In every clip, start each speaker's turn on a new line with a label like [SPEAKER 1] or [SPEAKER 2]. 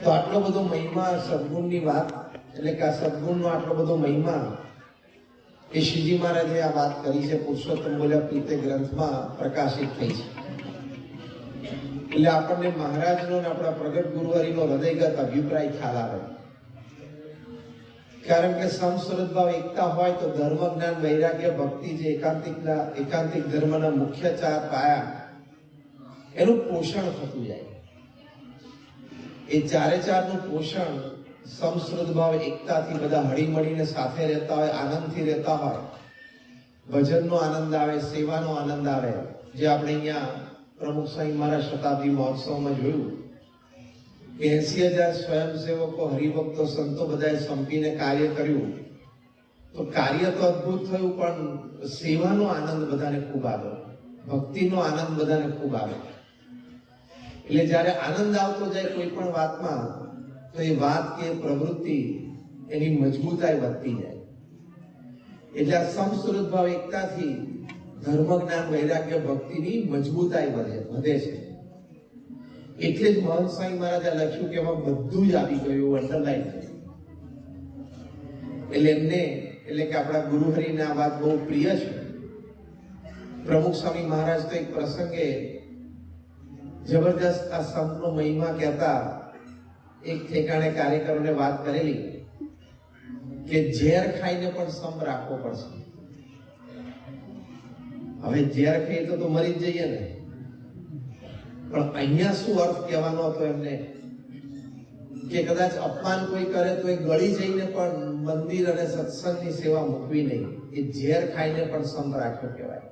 [SPEAKER 1] તો આટલો બધો મહિમા સદગુણની વાત, એટલે કે આ સદગુણનો આટલો બધો મહિમા એ શ્રીજી મહારાજે આ વાત કરી છે, પુરુષોત્તમ બોલ્યા પ્રીતે ગ્રંથમાં પ્રકાશિત થઈ છે. એટલે આપણને મહારાજનો અને આપણા પ્રગટ ગુરુવારીનો હૃદયગત અભિપ્રાય ખ્યાલ આવે. કારણ કે સમસ્વરૂપ ભાવ એકતા હોય તો ધર્મ, જ્ઞાન, વૈરાગ્ય, ભક્તિ જે એકાંતિક ધર્મના મુખ્ય ચાર પાયા, એનું પોષણ થતું જાય. એ ચારે ચારનું પોષણ સમસ્વરૂપ ભાવ એકતાથી બધા હળી મળીને સાથે રહેતા હોય, આનંદથી રહેતા હોય, ભજનનો આનંદ આવે, સેવાનો આનંદ આવે. જે આપણે અહીંયા પ્રમુખ સ્વામી મહારાજ શતાબ્દી મહોત્સવમાં જોયું કે 80,000 સ્વયંસેવકો, હરિભક્તો, સંતો બધાએ સંપીને કાર્ય કર્યું. તો કાર્ય તો અદભુત થયું, પણ સેવાનો આનંદ બધાને ખૂબ આવ્યો, ભક્તિનો આનંદ બધાને ખૂબ આવ્યો. એટલે જ્યારે આનંદ આવતો જાય કોઈ પણ વાતમાં, તો એ વાત કે પ્રવૃત્તિ એની મજબૂતાઈ વધતી જાય. એટલે આ સમસ્વરૂપ ભાવ એકતાથી ધર્મ, જ્ઞાન, વૈરાગ્ય, ભક્તિની મજબૂતાઈ વધે છે. એટલે જ મહંત સ્વામી મહારાજે લખ્યું કે એમાં બધું જ આવી ગયું, અંડરલાઈન. એટલે એમને, એટલે કે આપણા ગુરુહરિને આ વાત બહુ પ્રિય છે. પ્રમુખ સ્વામી મહારાજ તો એક પ્રસંગે જબરદસ્ત આ સંતનો મહિમા કહેતા એક ઠેકાણે કાર્યકરોને વાત કરેલી કે ઝેર ખાઈને પણ સમ રાખવો પડશે. હવે ઝેર ખાઈ તો મરી જ જઈએ ને, પણ અહીંયા શું અર્થ કહેવાનો હતો એમને કે કદાચ અપમાન કોઈ કરે તો એ ગળી જઈને પણ મંદિર અને સત્સંગની સેવા મૂકવી નહીં. એ ઝેર ખાઈને પણ સમ રાખ્યો કહેવાય.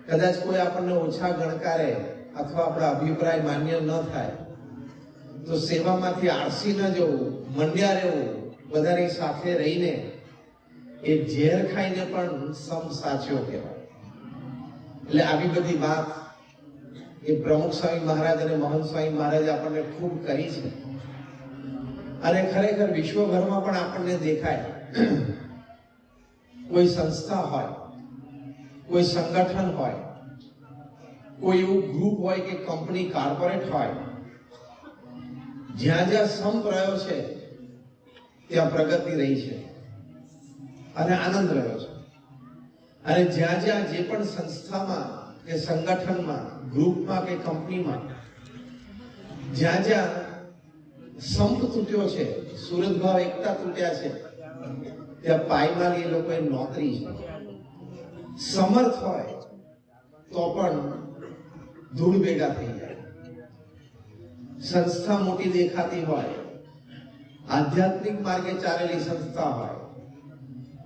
[SPEAKER 1] કદાચ કોઈ આપણને ઓછા ગણકારે અથવા આપણા અભિપ્રાય માન્ય ન થાય તો સેવામાંથી આળસી ન જવું, મંડ્યા રહેવું, બધાની સાથે રહીને એ ઝેર ખાઈને પણ સમ સાચ્યો કહેવાય. એટલે આવી બધી વાત એ પ્રમુખ સ્વામી મહારાજ અને મહંત સ્વામી મહારાજ આપણને ખૂબ કરી છે. અને ખરેખર વિશ્વભરમાં પણ આપણને દેખાય. કોઈ સંસ્થા હોય, કોઈ સંગઠન હોય, કોઈ એવું ગ્રુપ હોય કે કંપની, કોર્પોરેટ હોય, જ્યાં જ્યાં સંપ રહ્યો છે ત્યાં પ્રગતિ રહી છે અને આનંદ રહ્યો છે. અને જ્યાં જ્યાં જે પણ સંસ્થામાં કે સંગઠનમાં, ગ્રુપમાં કે કંપનીમાં જ્યાં જ્યાં સંપ તૂટ્યો છે, સુરત ભાવ એકતા તૂટ્યા છે, ત્યાં પાયમાલી એ લોકોએ નોતરી છે. સમર્થ હોય તો પણ ધૂળ ભેગા થઈ જાય. સંસ્થા મોટી દેખાતી હોય, આધ્યાત્મિક માર્ગે ચાલેલી સંસ્થા હોય,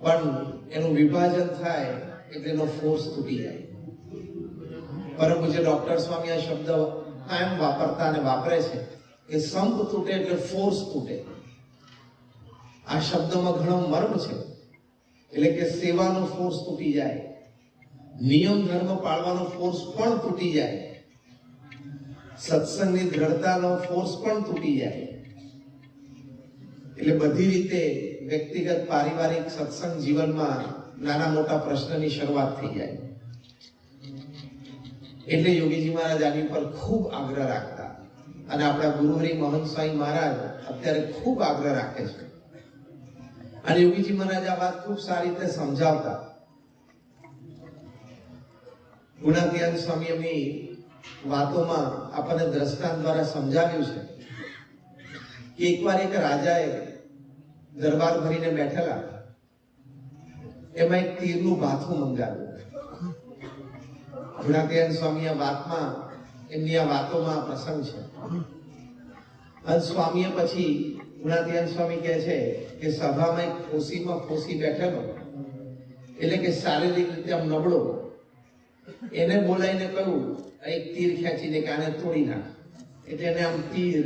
[SPEAKER 1] પણ એનું વિભાજન થાય એટલે એનો ફોર્સ તૂટી જાય. પરંતુ જે ડોક્ટર સ્વામી આ શબ્દ કાયમ વાપરતા અને વાપરે છે કે સંપ તૂટે એટલે ફોર્સ તૂટે. આ શબ્દમાં ઘણો મર્મ છે. એટલે કે સેવાનો ફોર્સ તૂટી જાય, નિયમ ધર્મ પાળવાનો ફોર્સ પણ તૂટી જાય, સત્સંગની દ્રઢતાનો ફોર્સ પણ તૂટી જાય. એટલે બધી રીતે વ્યક્તિગત, પારિવારિક, સત્સંગ જીવનમાં નાના મોટા પ્રશ્નની શરૂઆત થઈ જાય. એટલે યોગીજી મહારાજ આની પર ખૂબ આગ્રહ રાખતા અને આપણા ગુરુહરિ મહંત સ્વામી મહારાજ અત્યારે ખૂબ આગ્રહ રાખે છે. અને યોગીજી મહારાજ આ વાત ખૂબ સારી રીતે સમજાવતા. ગુણાતીતાનંદ સ્વામી એમની વાતોમાં આપણને દ્રષ્ટાંત દ્વારા સમજાવ્યું છે કે એકવાર એક રાજાએ દરબાર ભરીને બેઠેલા, એમાં એક તીરનું ભાથું મંગાવ્યું. ગુણાતીતાનંદ સ્વામી આ વાતમાં, એમની આ વાતોમાં આ પ્રસંગ છે. અને સ્વામીએ પછી ગુણાતીતાનંદ સ્વામી કહે છે કે સભામાં એક ખોસીમાં ખોસી બેઠેલો, એટલે કે શારીરિક રીતે આમ નબળો, એને બોલાવીને કહ્યું એક તીર ખેંચીને કે આને તોડી નાખ. એટલે એને આમ તીર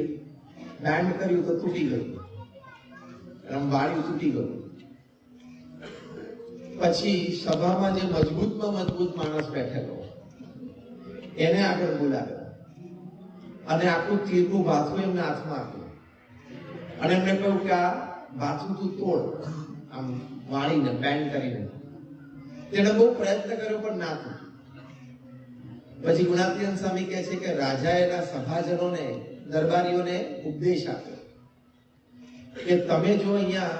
[SPEAKER 1] બેન્ડ કર્યું તો તૂટી ગયું, આમ વાળ્યું, તૂટી ગયું. પછી સભામાં જે મજબૂતમાં મજબૂત માણસ બેઠેલો એને આગળ બોલાવ્યો અને આખું તીરનું ભાથું એમને હાથમાં આપ્યું અને એમને કહ્યું કે આ ભાથું તું તોડ, આમ વાળીને, બેન્ડ કરીને. તેણે બહુ પ્રયત્ન કર્યો પણ ના થયું. પછી ગુણાતીયન સ્વામી કહે છે કે રાજાએ એના સભાજનોને દરબારીઓને ઉપદેશ આપ્યો કે તમે જો અહીંયા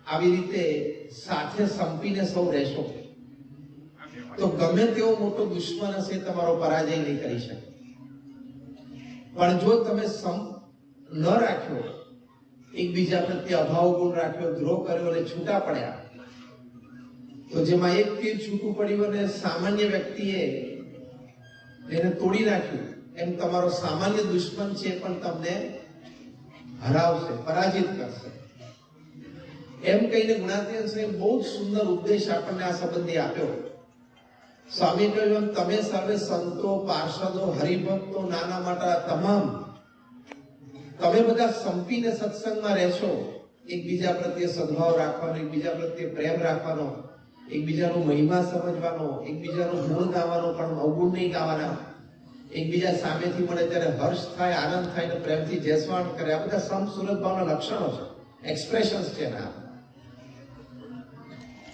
[SPEAKER 1] આવી રીતે સાથે સંપીને સૌ રહેશો તો ગમે તેવો મોટો દુશ્મન હશે તમારો પરાજય નહીં કરી શકે, પણ જો તમે સંપ ન રાખ્યો, એકબીજા પ્રત્યે અભાવ ગુણ રાખ્યો, દ્રોહ કર્યો અને છૂટા પડ્યા, તો જેમાં એક તીર છૂટું પડ્યું અને સામાન્ય વ્યક્તિએ એને તોડી નાખ્યું, એમ તમારો સામાન્ય દુશ્મન છે પણ તમને હરાવશે, પરાજિત કરશે. એમ કહીને ગુણાતીયન સ્વામી બહુ જ સુંદર ઉપદેશ આપણને આ સંબંધી આપ્યો. સ્વામી કહ્યું તમે સર્વે સંતો, પાર્ષદો, હરિભક્તો, નાના મોટા તમામ તમે બધા સંપીને સત્સંગમાં રહેશો, એકબીજા પ્રત્યે સદભાવ રાખવાનો, એકબીજા પ્રત્યે પ્રેમ રાખવાનો, એકબીજાનો મહિમા સમજવાનો, એકબીજાનો ગુણ ગાવાનો પણ અવગુણ નહીં ગાવાના, એકબીજા સામેથી મળે ત્યારે હર્ષ થાય, આનંદ થાય ને પ્રેમથી જેસવાણ કરે. આ બધા સમ સુરત ભાવના લક્ષણો છે, એક્સપ્રેશન્સ છે ના.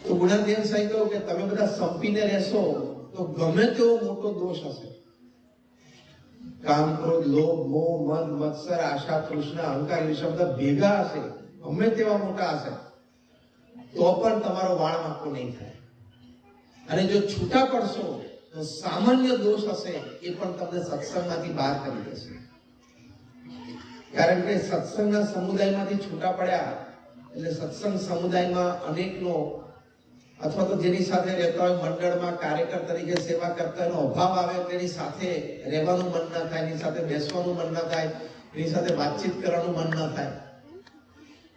[SPEAKER 1] તો ગુણાતીયન સ્વામી કહ્યું કે તમે બધા સંપીને રહેશો તો ગમે તેવો મોટો દોષ હશે, કામ, ક્રોધ, લોભ, મોહ, મદ, મત્સર, આશા, તૃષ્ણા, અહંકાર એ શબ્દ ભેગા હશે, ગમે તેવા મોટા હશે, તો પણ તમારો વાળ વાંકો નહીં થાય. અને જો છૂટા પડશો તો સામાન્ય દોષ હશે એ પણ તમને સત્સંગમાંથી બહાર કરી દેશે. કારણ કે સત્સંગના સમુદાયમાંથી છૂટા પડ્યા એટલે સત્સંગ સમુદાયમાં અનેકનો અથવા તો જેની સાથે રહેતા હોય મંડળમાં કાર્યકર તરીકે સેવા કરતા એનો અભાવ આવે, તેની સાથે રહેવાનું મન ના થાય, એની સાથે બેસવાનું મન ના થાય, એની સાથે વાતચીત કરવાનું મન ના થાય.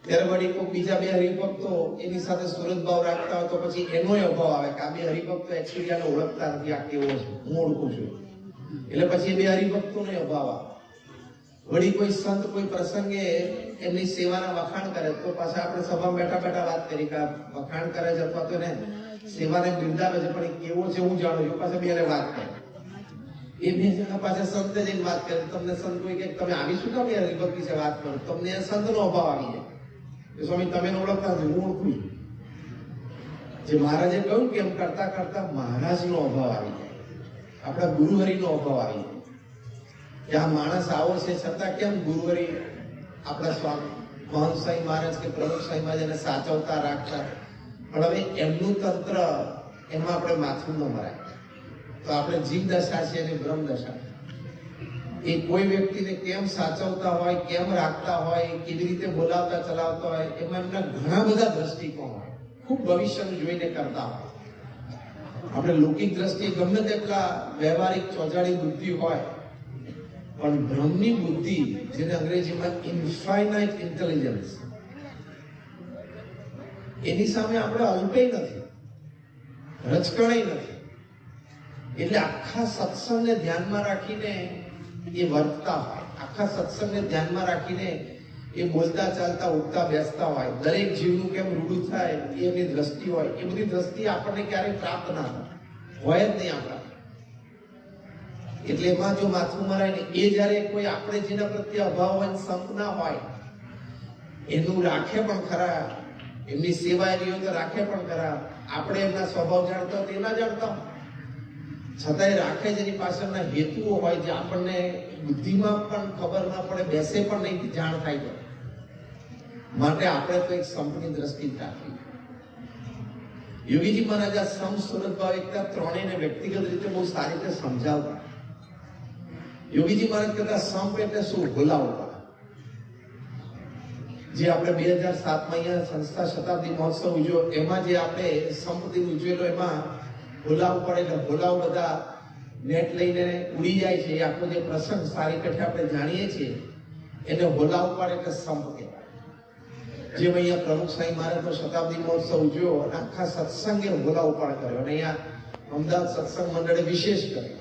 [SPEAKER 1] ત્યારે વળી કોઈ બીજા બે હરિભક્તો એની સાથે સુરત ભાવ રાખતા હોય તો પછી એનોય અભાવ આવે કે આ બે હરિભક્તો એકચ્યુઅલી આને ઓળખતા નથી, આ કેવો છે, હું ઓળખું છું, એટલે પછી એ બે હરિભક્તોનો અભાવ આવે. વળી કોઈ સંત કોઈ પ્રસંગે એમની સેવાના વખાણ કરે તો પાછા આપણે સભામાં બેઠા બેઠા વાત કરી કે વખાણ કરે છે અથવા તો એને સેવાને બિરદાવે છે પણ એ કેવો છે હું જાણું છું, પાછા બે વાત કરે. એ બે જણા પાછા સંત જઈને વાત કરે, તમને સંત કોઈ કે તમે આવી શું કામ હરિભક્ત વિશે વાત કરો, તમને સંતનો અભાવ આવી જાય. સ્વામી તમે ઓળખતા નથી, હું ઓળખું. જે મહારાજે કહ્યું કે એમ કરતા કરતા મહારાજનો અભાવ આવી જાય, આપણા ગુરુહરિનો અભાવ આવી જાય કે આ માણસ આવો છે છતાં કેમ ગુરુહરિ આપણા સ્વામી મહંત સ્વામી મહારાજ કે પ્રમુખ સ્વામી મહારાજ એને સાચવતા રાખતા, પણ હવે એમનું તંત્ર એમાં આપણે માથું ન મરાય. તો આપણે જીવ દશા છે અને બ્રહ્મ દશા. એ કોઈ વ્યક્તિને કેમ સાચવતા હોય, કેમ રાખતા હોય, કેવી રીતે બોલાવતા ચલાવતા હોય, એમાં એમના ઘણા બધા દ્રષ્ટિકોણ હોય, ખૂબ ભવિષ્યનું જોઈને કરતા હોય. આપણે લૌકિક દ્રષ્ટિએ ગમે તેટલા વ્યવહારિક ચોજાડી બુદ્ધિ હોય, પણ બ્રહ્મની બુદ્ધિ, જેને અંગ્રેજીમાં ઇન્ફાઇનાઇટ ઇન્ટેલિજન્સ, એની સામે આપણે અલ્પેય નથી, રચકણેય નથી. એટલે આખા સત્સંગને ધ્યાનમાં રાખીને એ વર્તતા હોય, આખા સત્સંગને ધ્યાનમાં રાખીને એ બોલતા ચાલતા ઉઠતા બેસતા હોય. દરેક જીવનું કેમ રૂડું થાય એ એમની દ્રષ્ટિ હોય. એ બધી દ્રષ્ટિ આપણને ક્યારેય પ્રાપ્ત ના હોય જ નહીં આપણા. એટલે એમાં જો માથું મરાય ને એ જયારે કોઈ આપણે જેના પ્રત્યે અભાવ હોય, સંપ ના હોય, એનું રાખે પણ ખરા, એમની સેવા એની હોય તો રાખે પણ ખરા. આપણે એમના સ્વભાવ જાણતા હોય તે ના જાણતા હોય, છતાંય રાખે જેની પાછળના હેતુઓ હોય જે આપણને બુદ્ધિમાં પણ ખબર ના પડે, બેસે પણ નહીં જાણ થાય તો. માટે આપણે તો એક સંપની દ્રષ્ટિ રાખવી. યોગીજી મહારાજ આ સમ સુરત ભાવ એકતા ત્રણેયને વ્યક્તિગત રીતે બહુ સારી રીતે સમજાવતા. યોગીજી મહારાજ કહેતા સંપ એટલે શું? ભોલાવતા. જે આપણે 2007માં અહીંયા સંસ્થા શતાબ્દી મહોત્સવ ઉજવ્યો, એમાં જે આપણે સંપ દિન ઉજવેલો, એમાં ભોલાવ પડે એટલે ભોલાવ બધા નેટ લઈને ઉડી જાય છે. એ આખો જે પ્રસંગ સારી કઠે આપણે જાણીએ છીએ એને ભોલાવ પડે એટલે સંપ કહેવાય. જેમ અહીંયા પ્રમુખ સ્વામી મહારાજનો શતાબ્દી મહોત્સવ ઉજવ્યો અને આખા સત્સંગે ભોલાવ પાડ કર્યો, અને અહીંયા અમદાવાદ સત્સંગ મંડળે વિશેષ કર્યો.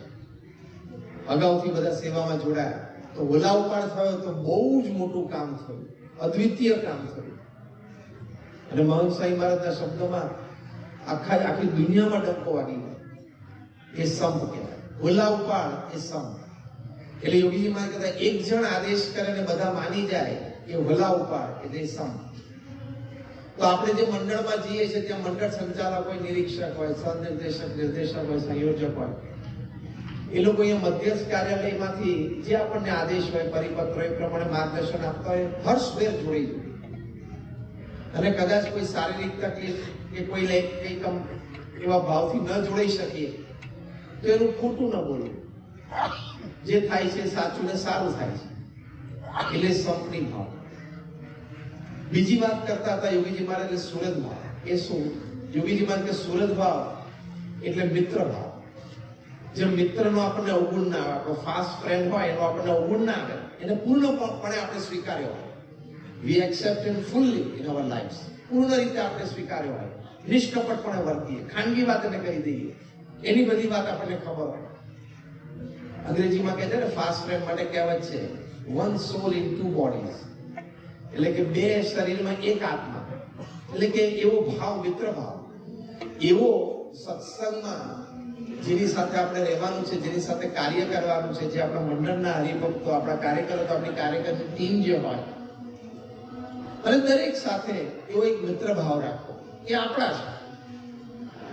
[SPEAKER 1] અગાઉથી બધા સેવામાં જોડાયા તો ભોલાવ પાડ થયો તો બહુ જ મોટું કામ થયું, અદ્વિતીય કામ થયું. અને મહંત સ્વામી મહારાજના શબ્દોમાં આખી દુનિયામાં ડંકો વાગી ગયો. એ સંપ કહેવાય, ભોલા ઉપાડ એ સંપ. એટલે યોગીજી મહારાજ કહેતા એક જણ આદેશ કરે ને બધા માની જાય એ ભોલા ઉપાડ એટલે સંપ. તો આપણે જે મંડળમાં જઈએ છીએ ત્યાં મંડળ સંચાલક હોય, નિરીક્ષક હોય, સહનિર્દેશક, નિર્દેશક હોય, સંયોજક હોય, એ લોકો અહીંયા મધ્યસ્થ કાર્યાલયમાંથી જે આપણને આદેશ હોય, પરિપત્ર હોય, એ પ્રમાણે માર્ગદર્શન આપતા હોય, હર્ષભેર જોડી જોઈએ. અને કદાચ કોઈ શારીરિક તકલીફ કે કોઈ કંઈક એવા ભાવથી ન જોડાઈ શકીએ તો એનું ખોટું ન બોલવું. જે થાય છે સાચું ને સારું થાય છે, એટલે સંપની ભાવ. બીજી વાત કરતા હતા યોગીજી મહારાજ સુરત ભાવ. એ શું? યોગીજી મહારાજ કે સુરત ભાવ એટલે મિત્ર ભાવ. જે મિત્રનો આપણને અવગુણ ના આવે, આપણો ફાસ્ટ ફ્રેન્ડ હોય એનો આપણને અવગુણ ના આવે, એને પૂર્ણપણે આપણે સ્વીકાર્યો હોય. We accept him fully in our lives. પૂર્ણ રીતે આપણે સ્વીકાર્યો હોય, નિષ્કપટપણે વર્તીએ, ખાનગી વાત એને કહી દઈએ, એની બધી વાત આપણને ખબર હોય. અંગ્રેજીમાં કહે છે ને, ફાસ્ટ ફ્રેન્ડ માટે કહેવત છે, one soul in two bodies, એટલે કે બે શરીરમાં એક આત્મા. એટલે કે એવો ભાવ, મિત્ર ભાવ, એવો સત્સંગમાં જેની સાથે આપણે રહેવાનું છે, જેની સાથે કાર્ય કરવાનું છે, જે આપણા મંડળના હરિભક્તો, આપણા કાર્યકરો, આપણી કાર્યકરની ટીમ જે હોય, અને દરેક સાથે એવો એક મિત્ર ભાવ રાખવો. એ આપણા છે.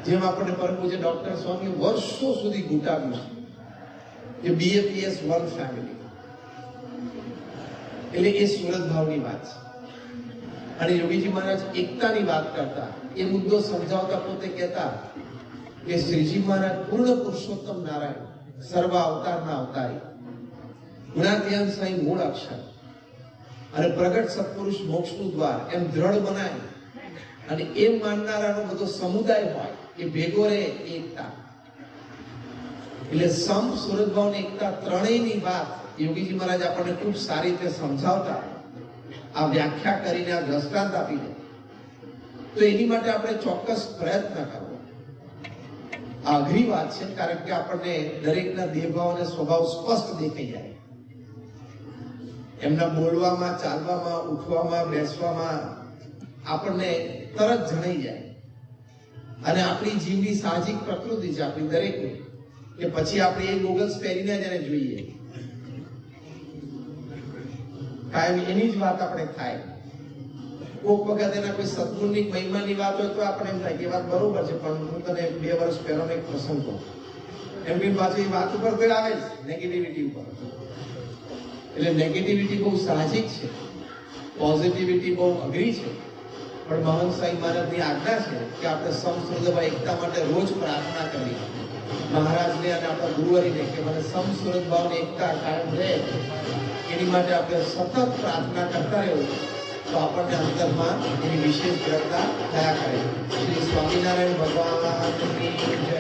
[SPEAKER 1] જેમ આપણને પરમ પૂજ્ય ડોક્ટર સ્વામી વર્ષો સુધી ઘૂંટાવ્યું છે કે BAPS વન ફેમિલી, એટલે એ સુરત ભાવની વાત છે. અને યોગીજી મહારાજ એકતાની વાત કરતા, એ મુદ્દો સમજાવતા પોતે કહેતા કે શ્રીજી મહારાજ પૂર્ણ પુરુષોત્તમ નારાયણ, સર્વ અવતારના અવતારી, ગુણાધ્યાન સાઈ મૂળ અક્ષર અને પ્રગટ સત્પુરુષ મોક્ષનું દ્વાર, એમ દ્રઢ બનાય અને એમ માનનારાનો બધો સમુદાય હોય, એ ભેગો રહે, એકતા. એટલે સમ, સુરત ભાવ ને એકતા, ત્રણેયની વાત યોગીજી મહારાજ આપણને ખૂબ સારી રીતે સમજાવતા, આ વ્યાખ્યા કરીને, આ દ્રષ્ટાંત આપીને. તો એની માટે આપણે ચોક્કસ પ્રયત્ન કરવો. આ અઘરી વાત છે, કારણ કે આપણને દરેકના દેહભાવ અને સ્વભાવ સ્પષ્ટ દેખાઈ જાય. એમના બોલવામાં, ચાલવામાં, ઉઠવામાં, બેસવામાં આપણને તરત જણાઈ જાય. અને આપણી જીવની સાહજિક પ્રકૃતિ છે આપણી દરેકની, કે પછી આપણે એ ગોગલ્સ પહેરીને જ એને જોઈએ, કાયમ એની જ વાત આપણે થાય. કોક વખત એના કોઈ સદગુણની મહિમાની વાત હોય તો આપણે એમ થાય કે વાત બરોબર છે, પણ હું તને 2 વર્ષ પહેલાનો એક પ્રસંગ કહું, એમ કે પાછું એ વાત ઉપર કોઈ આવે જ નેગેટિવિટી ઉપર. એટલે નેગેટિવિટી બહુ સાહજિક છે, પોઝિટિવિટી બહુ અઘરી છે. પણ મહંત સાંઈ મહારાજની આજ્ઞા છે કે આપણે સમસુરતભાવ એકતા માટે રોજ પ્રાર્થના કરવી, મહારાજને અને આપણા ગુરુવરીને, કે મને સમસુરતભાવની એકતા કાયમ રહે, એની માટે આપણે સતત પ્રાર્થના કરતા રહેવું, તો આપણને અંતરમાં એની વિશેષ દ્રઢતા થયા કરે. શ્રી સ્વામિનારાયણ ભગવાનની જય.